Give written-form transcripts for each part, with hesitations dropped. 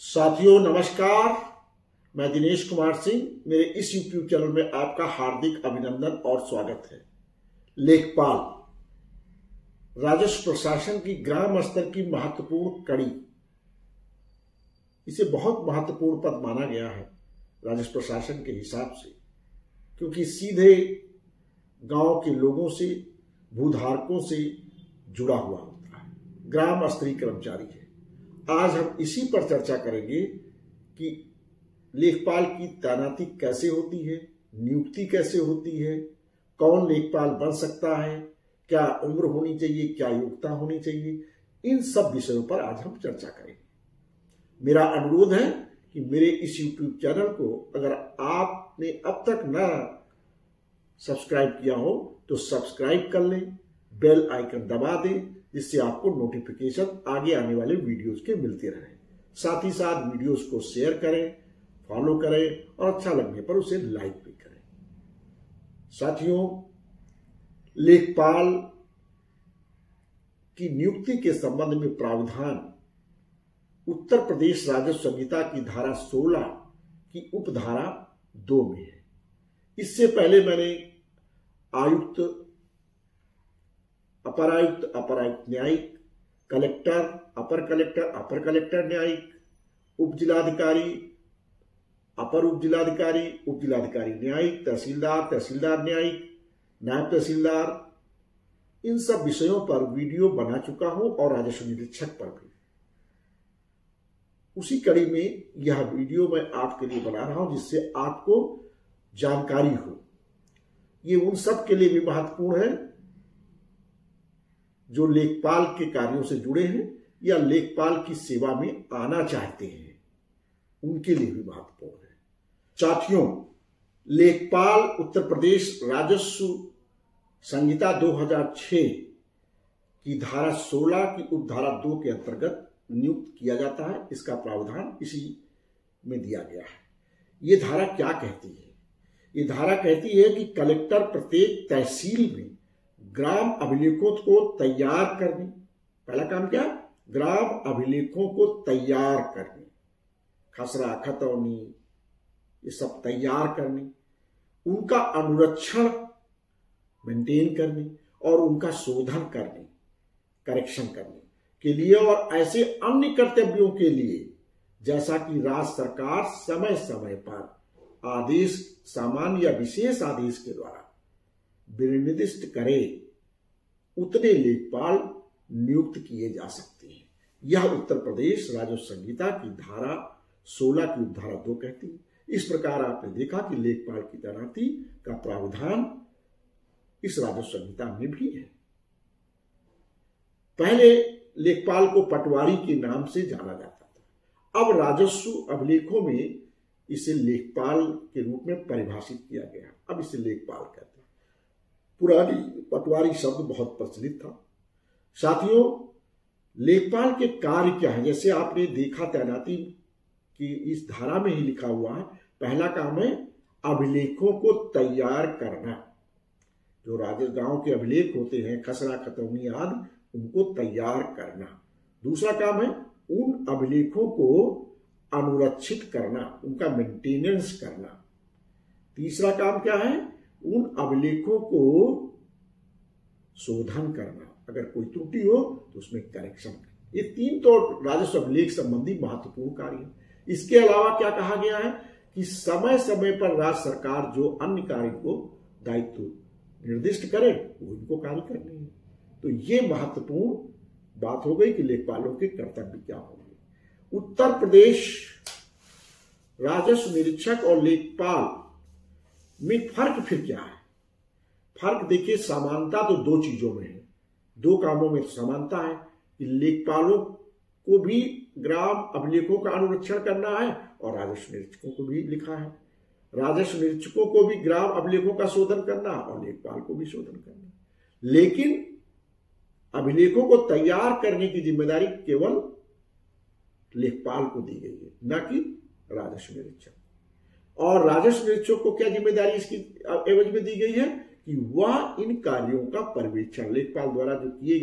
साथियों नमस्कार, मैं दिनेश कुमार सिंह। मेरे इस YouTube चैनल में आपका हार्दिक अभिनंदन और स्वागत है। लेखपाल राजस्व प्रशासन की ग्राम स्तर की महत्वपूर्ण कड़ी, इसे बहुत महत्वपूर्ण पद माना गया है राजस्व प्रशासन के हिसाब से, क्योंकि सीधे गांव के लोगों से, भूधारकों से जुड़ा हुआ होता है, ग्राम स्तरीय कर्मचारी है। आज हम इसी पर चर्चा करेंगे कि लेखपाल की तैनाती कैसे होती है, नियुक्ति कैसे होती है, कौन लेखपाल बन सकता है, क्या उम्र होनी चाहिए, क्या योग्यता होनी चाहिए, इन सब विषयों पर आज हम चर्चा करेंगे। मेरा अनुरोध है कि मेरे इस YouTube चैनल को अगर आपने अब तक ना सब्सक्राइब किया हो तो सब्सक्राइब कर लें, बेल आइकन दबा दें, जिससे आपको नोटिफिकेशन आगे आने वाले वीडियोस के मिलते रहें। साथ ही साथ वीडियोस को शेयर करें, फॉलो करें और अच्छा लगने पर उसे लाइक भी करें। साथियों, लेखपाल की नियुक्ति के संबंध में प्रावधान उत्तर प्रदेश राजस्व संहिता की धारा 16 की उपधारा 2 में है। इससे पहले मैंने आयुक्त, अपर आयुक्त, अपर आयुक्त न्यायिक, कलेक्टर, अपर कलेक्टर न्यायिक, उप जिलाधिकारी, अपर उप जिलाधिकारी, उप जिलाधिकारी न्यायिक, तहसीलदार, तहसीलदार न्यायिक, नायब तहसीलदार, इन सब विषयों पर वीडियो बना चुका हूं और राजस्व निरीक्षक पर भी। उसी कड़ी में यह वीडियो मैं आपके लिए बना रहा हूं जिससे आपको जानकारी हो। ये उन सब के लिए भी महत्वपूर्ण है जो लेखपाल के कार्यों से जुड़े हैं या लेखपाल की सेवा में आना चाहते हैं, उनके लिए भी महत्वपूर्ण है। साथियों, लेखपाल उत्तर प्रदेश राजस्व संहिता 2006 की धारा 16 की उपधारा 2 के अंतर्गत नियुक्त किया जाता है। इसका प्रावधान इसी में दिया गया है। ये धारा क्या कहती है? ये धारा कहती है कि कलेक्टर प्रत्येक तहसील में ग्राम अभिलेखों को तैयार करने, पहला काम क्या? ग्राम अभिलेखों को तैयार करने, खसरा, खतौनी, ये सब तैयार करने, उनका अनुरक्षण मेंटेन करने और उनका शोधन करने, करेक्शन करने के लिए और ऐसे अन्य कर्तव्यों के लिए जैसा कि राज्य सरकार समय समय पर आदेश, सामान्य या विशेष आदेश के द्वारा विनिर्दिष्ट करे, उतने लेखपाल नियुक्त किए जा सकते हैं। यह उत्तर प्रदेश राजस्व संहिता की धारा 16 की उपधारा 2 कहती है। इस प्रकार आपने देखा कि लेखपाल की तैनाती का प्रावधान इस राजस्व संहिता में भी है। पहले लेखपाल को पटवारी के नाम से जाना जाता था, अब राजस्व अभिलेखों में इसे लेखपाल के रूप में परिभाषित किया गया। अब इसे लेखपाल कहते हैं। पुरानी पटवारी शब्द बहुत प्रचलित था। साथियों, लेखपाल के कार्य क्या है? जैसे आपने देखा तैनाती की इस धारा में ही लिखा हुआ है, पहला काम है अभिलेखों को तैयार करना। जो गांव के अभिलेख होते हैं, खसरा, खतौनी आदि, उनको तैयार करना। दूसरा काम है उन अभिलेखों को अनुरक्षित करना, उनका मेंटेनेंस करना। तीसरा काम क्या है? उन अभिलेखों को शोधन करना, अगर कोई त्रुटि हो तो उसमें करेक्शन करना। ये 3 तो राजस्व अभिलेख संबंधी महत्वपूर्ण कार्य है। इसके अलावा क्या कहा गया है कि समय समय पर राज्य सरकार जो अन्य कार्य को दायित्व निर्दिष्ट करे, वो इनको कार्य करने हैं। तो ये महत्वपूर्ण बात हो गई कि लेखपालों के कर्तव्य क्या होंगे। उत्तर प्रदेश राजस्व निरीक्षक और लेखपाल में फर्क फिर क्या है? फर्क देखिए, समानता तो 2 चीजों में है, 2 कामों में समानता है कि लेखपालों को भी ग्राम अभिलेखों का अनुरक्षण करना है और राजस्व निरीक्षकों को भी लिखा है। राजस्व निरीक्षकों को भी ग्राम अभिलेखों का शोधन करना और लेखपाल को भी शोधन करना। लेकिन अभिलेखों को तैयार करने की जिम्मेदारी केवल लेखपाल को दी गई है, न कि राजस्व निरीक्षक। और राजस्व निरीक्षक को क्या जिम्मेदारी इसकी एवज में दी गई है कि वह इन कार्यों का पर्यवेक्षण, लेखपाल द्वारा जो किए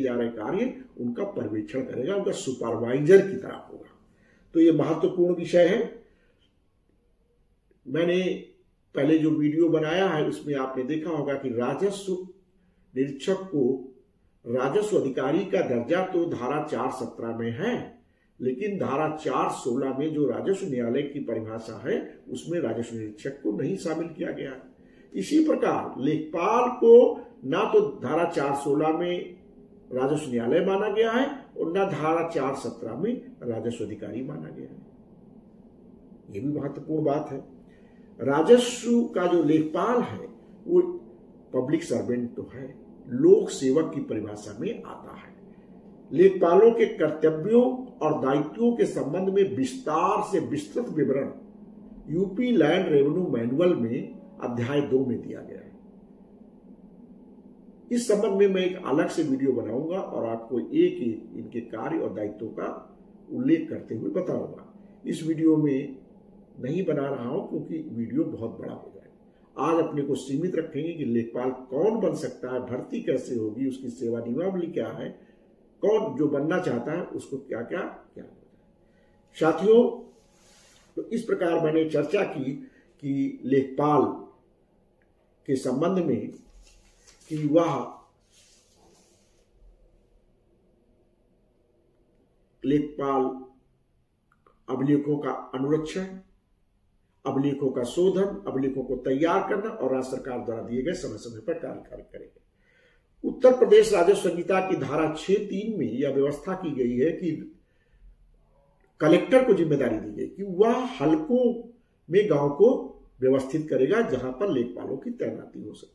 जा रहे कार्य, उनका पर्यवेक्षण करेगा, उनका सुपरवाइजर की तरह होगा। तो ये महत्वपूर्ण विषय है। मैंने पहले जो वीडियो बनाया है उसमें आपने देखा होगा कि राजस्व निरीक्षक को राजस्व अधिकारी का दर्जा तो धारा 417 में है, लेकिन धारा 416 में जो राजस्व न्यायालय की परिभाषा है उसमें राजस्व निरीक्षक को नहीं शामिल किया गया। इसी प्रकार लेखपाल को ना तो धारा 416 में राजस्व न्यायालय माना गया है और ना धारा 417 में राजस्व अधिकारी माना गया है। यह भी महत्वपूर्ण बात है। राजस्व का जो लेखपाल है वो पब्लिक सर्वेंट तो है, लोक सेवक की परिभाषा में आता है। लेखपालों के कर्तव्यों और दायित्वों के संबंध में विस्तार से विस्तृत विवरण यूपी लैंड रेवेन्यू मैनुअल में अध्याय 2 में दिया गया है। इस संबंध में मैं एक अलग से वीडियो बनाऊंगा और आपको एक एक इनके कार्य और दायित्वों का उल्लेख करते हुए बताऊंगा। इस वीडियो में नहीं बना रहा हूं क्योंकि वीडियो बहुत बड़ा हो जाएगा। आज अपने को सीमित रखेंगे कि लेखपाल कौन बन सकता है, भर्ती कैसे होगी, उसकी सेवा नियमावली क्या है, कौन जो बनना चाहता है उसको क्या क्या क्या होता है। साथियों, तो इस प्रकार मैंने चर्चा की कि लेखपाल के संबंध में कि वह लेखपाल अभिलेखों का अनुरक्षण, अभिलेखों का शोधन, अभिलेखों को तैयार करना और राज्य सरकार द्वारा दिए गए समय समय पर कार्य करेंगे। उत्तर प्रदेश राजस्व संहिता की धारा 6(3) में यह व्यवस्था की गई है कि कलेक्टर को जिम्मेदारी दी गई कि वह हलकों में गांव को व्यवस्थित करेगा जहां पर लेखपालों की तैनाती हो सके।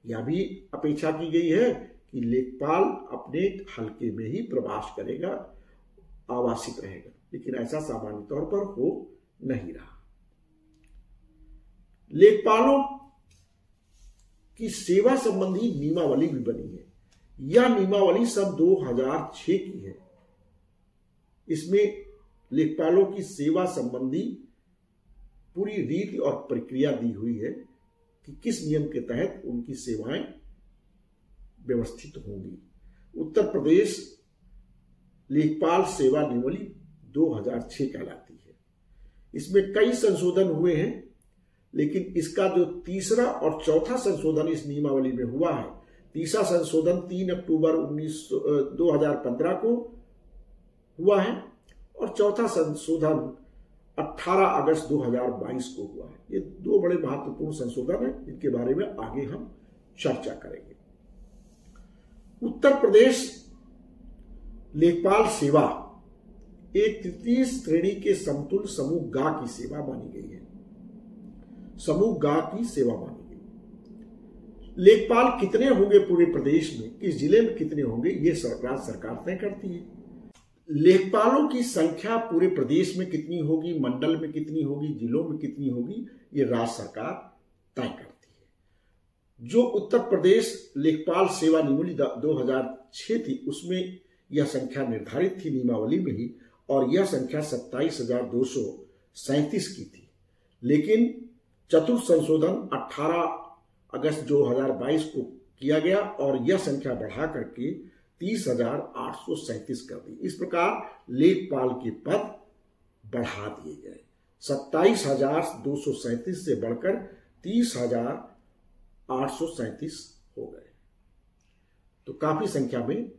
यह भी अपेक्षा की गई है कि लेखपाल अपने हलके में ही प्रवास करेगा, आवासित रहेगा, लेकिन ऐसा सामान्य तौर पर हो नहीं रहा। लेखपालों की सेवा संबंधी नियमावली भी बनी है। यह नियमावली सन 2006 की है। इसमें लेखपालों की सेवा संबंधी पूरी रीति और प्रक्रिया दी हुई है कि किस नियम के तहत उनकी सेवाएं व्यवस्थित होंगी। उत्तर प्रदेश लेखपाल सेवा नियमावली 2006 कहलाती है। इसमें कई संशोधन हुए हैं, लेकिन इसका जो तीसरा और चौथा संशोधन इस नियमावली में हुआ है, तीसरा संशोधन 3 अक्टूबर 2015 को हुआ है और चौथा संशोधन 18 अगस्त 2022 को हुआ है। ये दो बड़े महत्वपूर्ण संशोधन हैं, इनके बारे में आगे हम चर्चा करेंगे। उत्तर प्रदेश लेखपाल सेवा एक तृतीय श्रेणी के समतुल्य समूह गा की सेवा मानी गई है। समूह गा की सेवा मानी गई। लेखपाल कितने होंगे पूरे प्रदेश में, किस जिले में कितने होंगे, ये सरकार तय करती है। लेखपालों की संख्या पूरे प्रदेश में कितनी होगी, मंडल में कितनी होगी, जिलों में कितनी होगी, ये राज्य सरकार तय करती है। जो उत्तर प्रदेश लेखपाल सेवा नियमावली 2006 थी उसमें यह संख्या निर्धारित थी नियमावली में ही, और यह संख्या 27,237 की थी। लेकिन चतुर्थ संशोधन 18 अगस्त 2022 को किया गया और यह संख्या बढ़ा करके 30,837 कर दी। इस प्रकार लेखपाल के पद बढ़ा दिए गए। 27,237 से बढ़कर 30,837 हो गए। तो काफी संख्या में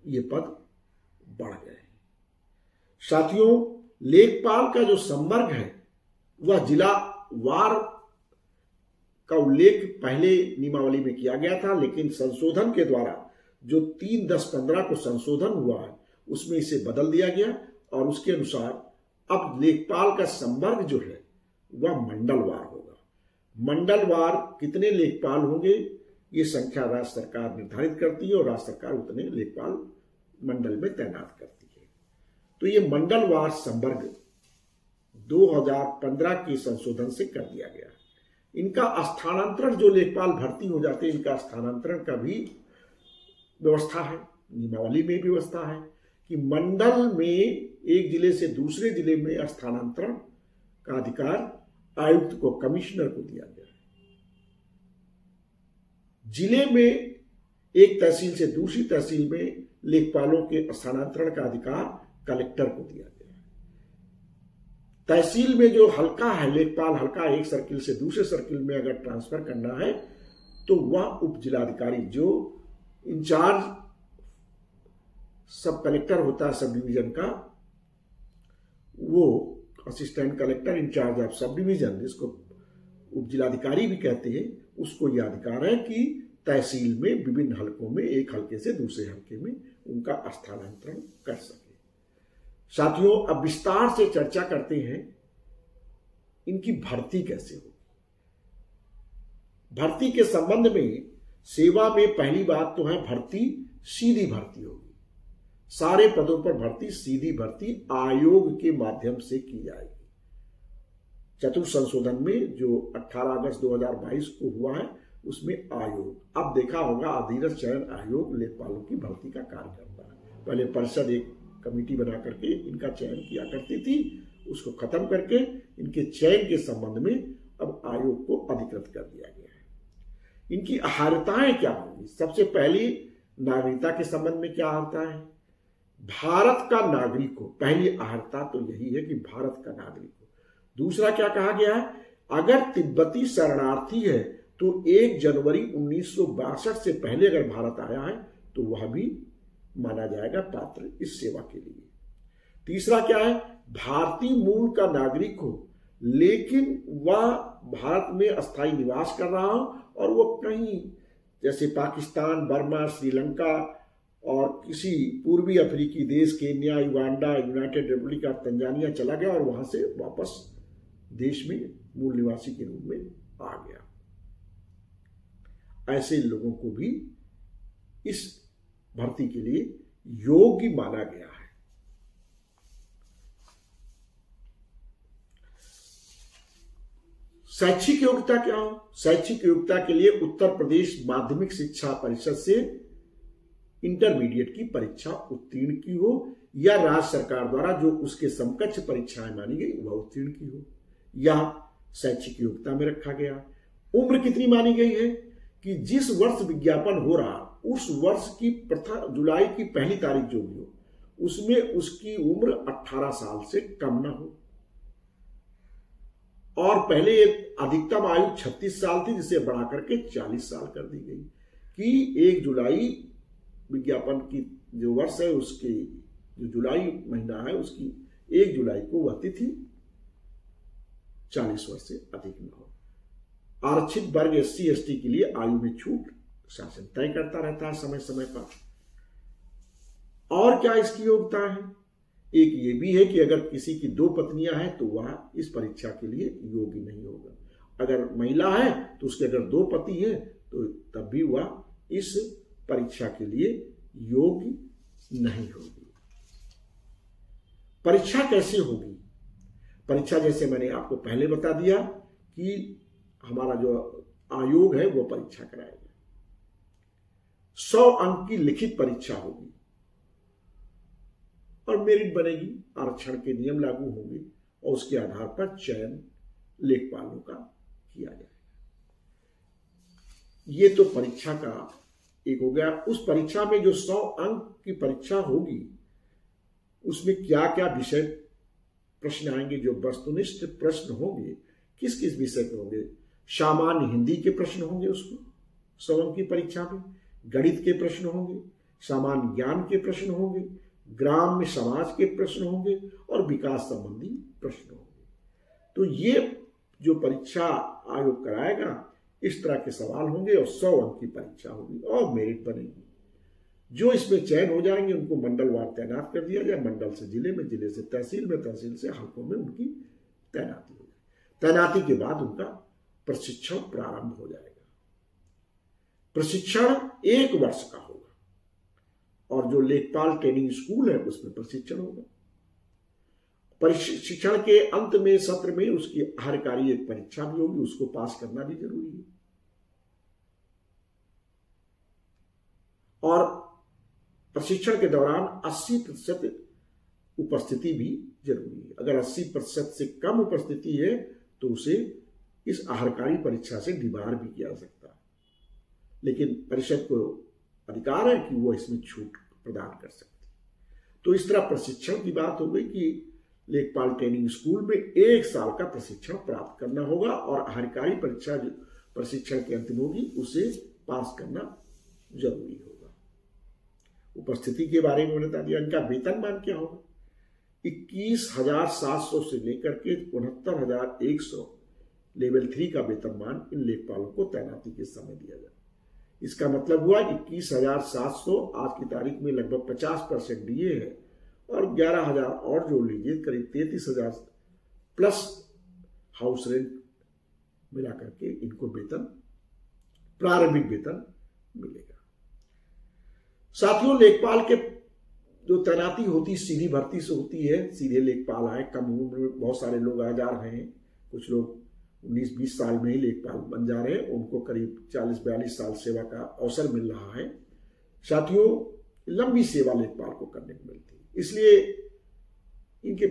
ये पद बढ़ गए। साथियों, लेखपाल का जो संवर्ग है वह जिला वार का उल्लेख पहले नियमावली में किया गया था, लेकिन संशोधन के द्वारा जो 3/10/15 को संशोधन हुआ है उसमें इसे बदल दिया गया और उसके अनुसार अब लेखपाल का संवर्ग जो है वह मंडलवार होगा। मंडलवार कितने लेखपाल होंगे ये संख्या राज्य सरकार निर्धारित करती है और राज्य सरकार उतने लेखपाल मंडल में तैनात करती है। तो ये मंडलवार संवर्ग 2015 के संशोधन से कर दिया गया। इनका स्थानांतरण, जो लेखपाल भर्ती हो जाते हैं इनका स्थानांतरण का भी व्यवस्था है, नियमावली में भी व्यवस्था है कि मंडल में एक जिले से दूसरे जिले में स्थानांतरण का अधिकार आयुक्त को, कमिश्नर को दिया गया है। जिले में एक तहसील से दूसरी तहसील में लेखपालों के स्थानांतरण का अधिकार कलेक्टर को दिया गया है। तहसील में जो हल्का है, लेखपाल हल्का एक सर्किल से दूसरे सर्किल में अगर ट्रांसफर करना है तो वह उप जिलाधिकारी जो इंचार्ज सब कलेक्टर होता है सब डिवीजन का, वो assistant collector in-charge of subdivision, जिसको उप जिलाधिकारी भी कहते हैं, उसको यह अधिकार है कि तहसील में विभिन्न हलकों में एक हलके से दूसरे हलके में उनका स्थानांतरण कर सके। साथियों, अब विस्तार से चर्चा करते हैं इनकी भर्ती कैसे होगी। भर्ती के संबंध में सेवा में पहली बात तो है भर्ती सीधी भर्ती होगी। सारे पदों पर भर्ती सीधी भर्ती आयोग के माध्यम से की जाएगी। चतुर्थ संशोधन में जो 18 अगस्त 2022 को हुआ है उसमें आयोग, अब देखा होगा अधीनस्थ चयन आयोग लेखपालों की भर्ती का कार्य करता है। पहले परिषद एक कमेटी बना करके इनका चयन किया करती थी, उसको खत्म करके इनके चयन के संबंध में अब आयोग को अधिकृत कर दिया गया है। इनकी अहर्ताएं क्या होंगी? सबसे पहली नागरिकता के संबंध में क्या आता है? भारत का नागरिक हो, पहली अहर्ता तो यही है कि भारत का नागरिक हो। दूसरा क्या कहा गया है? अगर तिब्बती शरणार्थी है तो 1 जनवरी 1962 से पहले अगर भारत आया है तो वह भी माना जाएगा पात्र इस सेवा के लिए। तीसरा क्या है? भारतीय मूल का नागरिक हो लेकिन वह भारत में अस्थायी निवास कर रहा हो और वो कहीं जैसे पाकिस्तान, बर्मा, श्रीलंका और किसी पूर्वी अफ्रीकी देश, Kenya, Uganda, United Republic of Tanzania चला गया और वहां से वापस देश में मूल निवासी के रूप में आ गया। ऐसे लोगों को भी इस भर्ती के लिए योग्य माना गया है। शैक्षिक योग्यता क्या हो? शैक्षिक योग्यता के लिए उत्तर प्रदेश माध्यमिक शिक्षा परिषद से इंटरमीडिएट की परीक्षा उत्तीर्ण की हो या राज्य सरकार द्वारा जो उसके समकक्ष परीक्षाएं मानी गई वह उत्तीर्ण की हो, यह शैक्षिक योग्यता में रखा गया। उम्र कितनी मानी गई है कि जिस वर्ष विज्ञापन हो रहा उस वर्ष की जुलाई की पहली तारीख जो भी हो उसमें उसकी उम्र 18 साल से कम ना हो। और पहले अधिकतम आयु 36 साल थी जिसे बढ़ा करके 40 साल कर दी गई कि 1 जुलाई विज्ञापन की जो वर्ष है उसकी जो जुलाई महीना है उसकी 1 जुलाई को वह तिथि 40 वर्ष से अधिक न हो। आरक्षित वर्ग SC ST के लिए आयु में छूट शासन तय करता रहता है समय समय पर। और क्या इसकी योग्यता है? एक ये भी है कि अगर किसी की 2 पत्नियां हैं तो वह इस परीक्षा के लिए योग्य नहीं होगा। अगर महिला है तो उसके अगर 2 पति हैं तो तब भी वह इस परीक्षा के लिए योग्य नहीं होगी। परीक्षा कैसे होगी? परीक्षा जैसे मैंने आपको पहले बता दिया कि हमारा जो आयोग है वो परीक्षा कराएगा। 100 अंक की लिखित परीक्षा होगी और मेरिट बनेगी। आरक्षण के नियम लागू होंगे और उसके आधार पर चयन लेखपालों का किया जाएगा। ये तो परीक्षा का एक हो गया। उस परीक्षा में जो 100 अंक की परीक्षा होगी उसमें क्या क्या विषय प्रश्न आएंगे, जो वस्तुनिष्ठ प्रश्न होंगे किस किस विषय के होंगे? सामान्य हिंदी के प्रश्न होंगे उसको 100 अंक की परीक्षा में, गणित के प्रश्न होंगे, सामान्य ज्ञान के प्रश्न होंगे, ग्राम्य समाज के प्रश्न होंगे और विकास संबंधी प्रश्न होंगे। तो ये जो परीक्षा आयोग कराएगा इस तरह के सवाल होंगे और 100 अंक की परीक्षा होगी और मेरिट बनेगी। जो इसमें चयन हो जाएंगे उनको मंडलवार तैनात कर दिया जाए, मंडल से जिले में, जिले से तहसील में, तहसील से हलकों में उनकी तैनाती हो जाए। तैनाती के बाद उनका प्रशिक्षण प्रारंभ हो जाएगा। प्रशिक्षण 1 वर्ष का होगा और जो लेखपाल ट्रेनिंग स्कूल है उसमें प्रशिक्षण होगा। प्रशिक्षण के अंत में सत्र में उसकी आहारकारी एक परीक्षा भी होगी, उसको पास करना भी जरूरी है। और प्रशिक्षण के दौरान 80% उपस्थिति भी जरूरी है। अगर 80% से कम उपस्थिति है तो उसे इस आहारकारी परीक्षा से डिबार भी किया जा सकता है, लेकिन परिषद को अधिकार है कि वो इसमें छूट प्रदान कर सकती है। तो इस तरह प्रशिक्षण की बात हो गई कि लेखपाल ट्रेनिंग स्कूल में 1 साल का प्रशिक्षण प्राप्त करना होगा और आहारकारी परीक्षा जो प्रशिक्षण के अंतिम होगी उसे पास करना जरूरी होगा। उपस्थिति के बारे में बता दिया। इनका वेतनमान क्या होगा? 21,700 से लेकर के 69,100 लेवल 3 का वेतनमान इन लेखपालों को तैनाती के समय दिया जाए। इसका मतलब हुआ 21,700 आज की तारीख में लगभग 50% डीए है और 11,000 और जोड़ लीजिए, करीब 33,000 प्लस हाउस रेंट मिला करके इनको वेतन, प्रारंभिक वेतन मिलेगा। साथियों, लेखपाल के जो तैनाती होती सीधी भर्ती से होती है, सीधे लेखपाल आए। कम उम्र में बहुत सारे लोग आ जा रहे हैं, कुछ लोग 19-20 साल में ही लेखपाल बन जा रहे हैं, उनको करीब 40-42 साल सेवा का अवसर मिल रहा है। साथियों, लंबी सेवा लेखपाल को करने को मिलती है, इसलिए इनके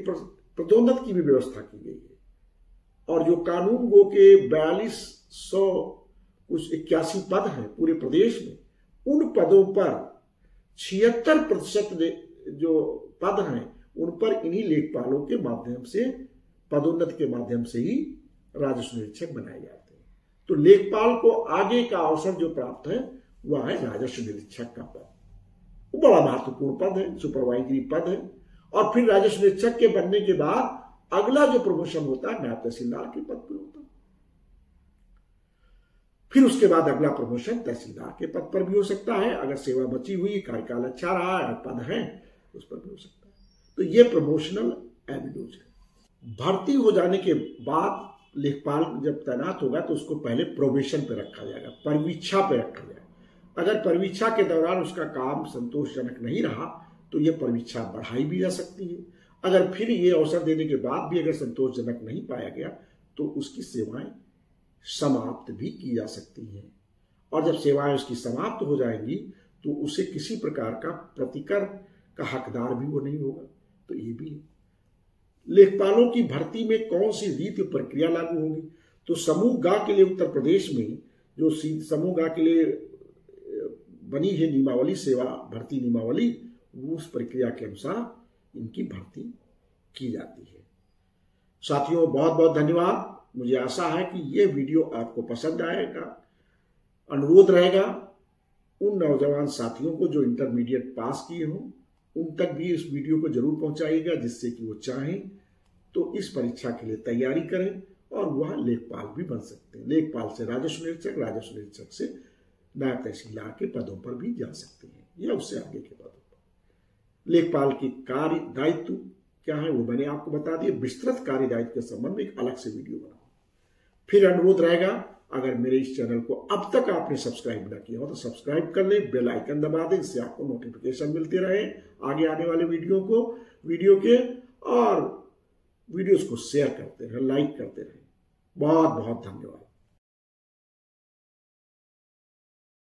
पदोन्नति की भी व्यवस्था की गई है। और जो कानून गो के 4200 कुछ 81 पद हैं पूरे प्रदेश में, उन पदों पर 76% जो पद हैं उन पर इन्हीं लेखपालों के माध्यम से, पदोन्नति के माध्यम से ही राजस्व निरीक्षक बनाए जाते हैं। तो लेखपाल को आगे का अवसर जो प्राप्त है वह है राजस्व निरीक्षक का पद। वो बड़ा महत्वपूर्ण पद है, सुपरवाइजरी पद है। और फिर राजस्व निरीक्षक के बनने के बाद अगला जो प्रमोशन होता है नायब तहसीलदार के पद पर होता है। फिर उसके बाद अगला प्रमोशन तहसीलदार के पद पर भी हो सकता है, अगर सेवा बची हुई, कार्यकाल अच्छा रहा है, पद है, उस पर भी हो सकता है। तो ये प्रमोशनल एवेन्यूज है। भर्ती हो जाने के बाद लेखपाल जब तैनात होगा तो उसको पहले प्रोबेशन पे रखा जाएगा, परवीक्षा पे रखा जाएगा। अगर परवीक्षा के दौरान उसका काम संतोषजनक नहीं रहा तो यह परवीक्षा बढ़ाई भी जा सकती है। अगर फिर ये अवसर देने के बाद भी अगर संतोषजनक नहीं पाया गया तो उसकी सेवाएं समाप्त भी की जा सकती हैं। और जब सेवाएं उसकी समाप्त हो जाएंगी तो उसे किसी प्रकार का प्रतिकर का हकदार भी वो नहीं होगा। तो ये भी है। लेखपालों की भर्ती में कौन सी रीति प्रक्रिया लागू होगी? तो समूह गा के लिए उत्तर प्रदेश में जो समूह गा के लिए बनी है नियमावली, सेवा भर्ती नियमावली, उस प्रक्रिया के अनुसार इनकी भर्ती की जाती है। साथियों, बहुत बहुत धन्यवाद। मुझे आशा है कि ये वीडियो आपको पसंद आएगा। अनुरोध रहेगा उन नौजवान साथियों को जो इंटरमीडिएट पास किए हों, उन तक भी इस वीडियो को जरूर पहुंचाइएगा, जिससे कि वो चाहें तो इस परीक्षा के लिए तैयारी करें और वह लेखपाल भी बन सकते हैं। लेखपाल से राजस्व निरीक्षक, राजस्व निरीक्षक से नायब तहसीलदार के पदों पर भी जा सकते हैं या उससे आगे के पदों पर। लेखपाल की कार्य दायित्व क्या है वो मैंने आपको बता दिया। विस्तृत कार्य दायित्व के संबंध में एक अलग से वीडियो बनाऊंगा। फिर अनुरोध रहेगा, अगर मेरे इस चैनल को अब तक आपने सब्सक्राइब न किया हो तो सब्सक्राइब कर लें, बेल आइकन दबा दें, इससे आपको नोटिफिकेशन मिलते रहे आगे आने वाले वीडियो के, और वीडियोस को शेयर करते रहें, लाइक करते रहें। बहुत बहुत धन्यवाद।